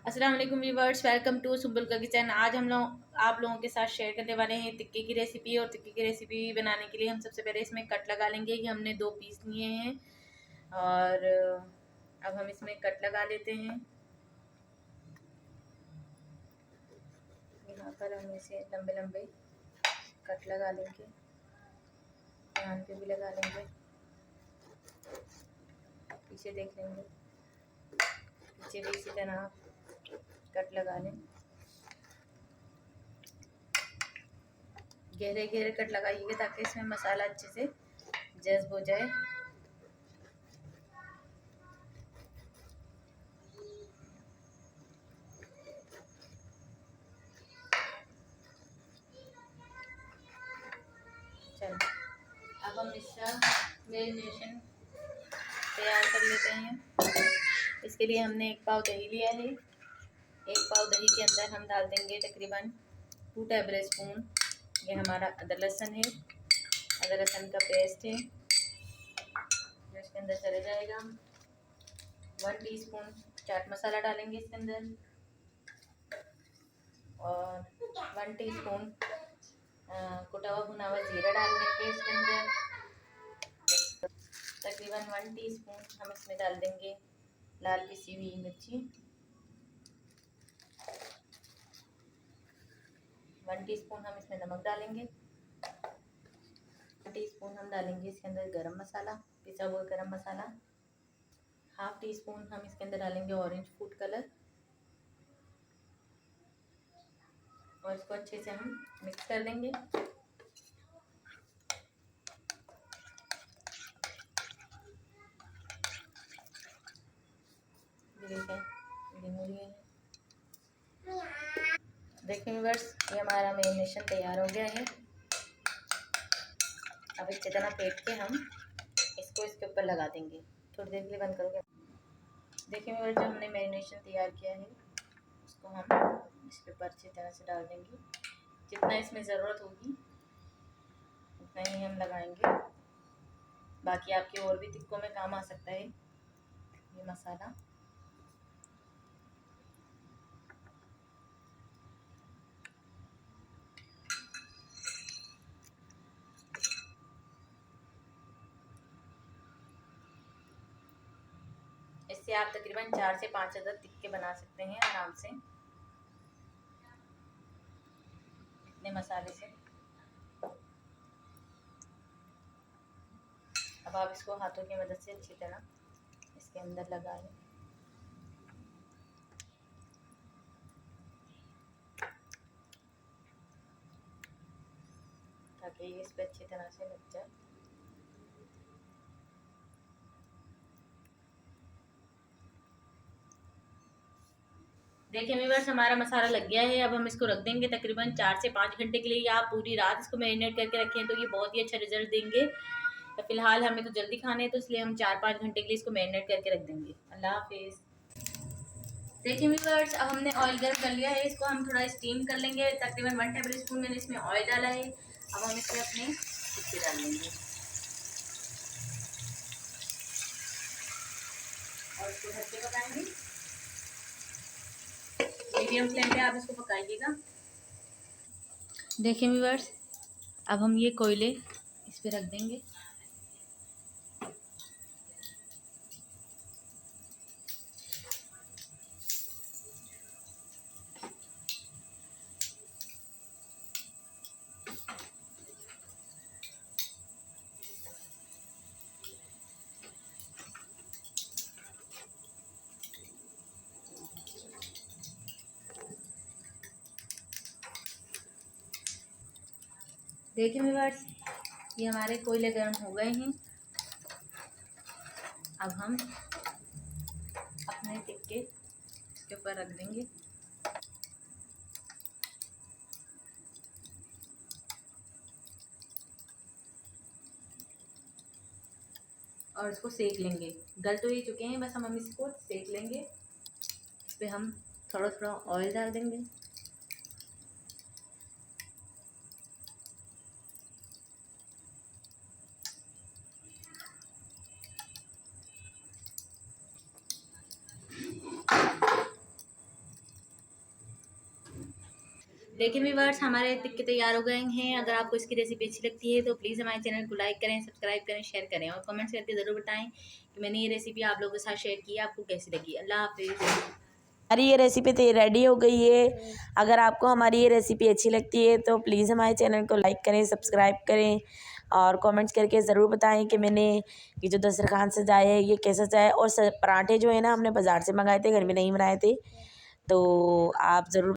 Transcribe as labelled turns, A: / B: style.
A: अस्सलाम वालेकुम viewers, welcome to Sumbul का किचन। आज हम लोग आप लोगों के साथ शेयर करने वाले हैं टिक्के की रेसिपी। और टिक्के की रेसिपी बनाने के लिए हम सबसे पहले इसमें कट लगा लेंगे। ये हमने 2 पीस लिए हैं और अब हम इसमें कट लगा लेते हैं। यहाँ पर हम इसे लंबे लंबे कट लगा लेंगे, यहाँ पे भी लगा लेंगे, पीछे देख लेंगे, पीछे भी इसी तरह कट लगा लें। गहरे गहरे कट लगाइएगा ताकि इसमें मसाला अच्छे से जज़्ब हो जाए। चलो अब हम इसका मैरिनेशन तैयार कर लेते हैं। इसके लिए हमने 1 पाव दही लिया है। 1 पाव दही के अंदर हम डाल देंगे तकरीबन 2 टेबल स्पून ये हमारा अदरक लहसुन है, अदरक लहसुन का पेस्ट है जो इसके अंदर चले जाएगा। 1 टीस्पून चाट मसाला डालेंगे इसके अंदर और 1 टीस्पून कुटा हुआ भुना हुआ जीरा डाल देंगे इसके अंदर। तकरीबन 1 टीस्पून हम इसमें डाल देंगे लाल पिसी हुई मिर्ची। 1 टीस्पून हम इसमें नमक डालेंगे। 1 टीस्पून हम डालेंगे इसके अंदर गरम मसाला, पिसा हुआ गरम मसाला। हाफ टी स्पून हम इसके अंदर डालेंगे ऑरेंज फूड कलर और इसको अच्छे से हम मिक्स कर देंगे। देखिए व्यूअर्स, ये हमारा मैरिनेशन तैयार हो गया है। अब इस तरह फेंट के हम इसको इसके ऊपर लगा देंगे। थोड़ी देर के लिए बंद करोगे। देखिए व्यूअर्स, जो हमने मैरिनेशन तैयार किया है उसको हम इसके ऊपर अच्छी तरह से डाल देंगे। जितना इसमें ज़रूरत होगी उतना ही हम लगाएंगे। बाकी आपके और भी टिक्कों में काम आ सकता है ये मसाला। इससे आप तकरीबन 4 से 5 अदद टिक्के बना सकते हैं आराम से इतने मसाले से। अब आप इसको हाथों की मदद से अच्छी तरह इसके अंदर लगा लें। ताकि ये इस पर अच्छी तरह से लग जाए। देखिए व्यूअर्स, हमारा मसाला लग गया है। अब हम इसको रख देंगे तकरीबन 4 से 5 घंटे के लिए, या आप पूरी रात इसको मैरिनेट करके रखें तो ये बहुत ही अच्छा रिजल्ट देंगे। तो फिलहाल हमें तो जल्दी खाने हैं तो इसलिए हम 4-5 घंटे के लिए इसको मैरिनेट करके रख देंगे। अल्लाह हाफिज़। देखिए व्यूअर्स, अब हमने ऑयल गर्म कर लिया है। इसको हम थोड़ा स्टीम कर लेंगे। तकरीबन 1 टेबल स्पून मैंने इसमें ऑयल डाला है। अब हम इसमें अपने टिक्के डाल देंगे और इसको ढक के पकाएंगे। मीडियम फ्लेम पे आप इसको पकाइएगा। देखिए व्यूअर्स, अब हम ये कोयले इस पे रख देंगे। देखिए व्यूअर्स, ये हमारे कोयले गर्म हो गए हैं। अब हम अपने टिक्के इसके ऊपर रख देंगे और इसको सेक लेंगे। गल तो ये चुके हैं, बस हम इसको सेक लेंगे। इस पर हम थोड़ा थोड़ा ऑयल डाल देंगे। देखिए व्यूअर्स, हमारे टिक्के तैयार हो गए हैं। अगर आपको इसकी रेसिपी अच्छी लगती है तो प्लीज़ हमारे चैनल को लाइक करें, सब्सक्राइब करें, शेयर करें और कमेंट्स करके ज़रूर बताएं कि मैंने ये रेसिपी आप लोगों के साथ शेयर की, आपको कैसी लगी। अल्लाह हाफिज़।
B: हमारी ये रेसिपी तो रेडी हो गई है। अगर आपको हमारी ये रेसिपी अच्छी लगती है तो प्लीज़ हमारे चैनल को लाइक करें, सब्सक्राइब करें और कमेंट्स करके ज़रूर बताएं कि मैंने ये जो दस्तरखान सजाया है ये कैसा सजाया। और पराठे जो है ना हमने बाज़ार से मंगाए थे, घर में नहीं बनाए थे, तो आप ज़रूर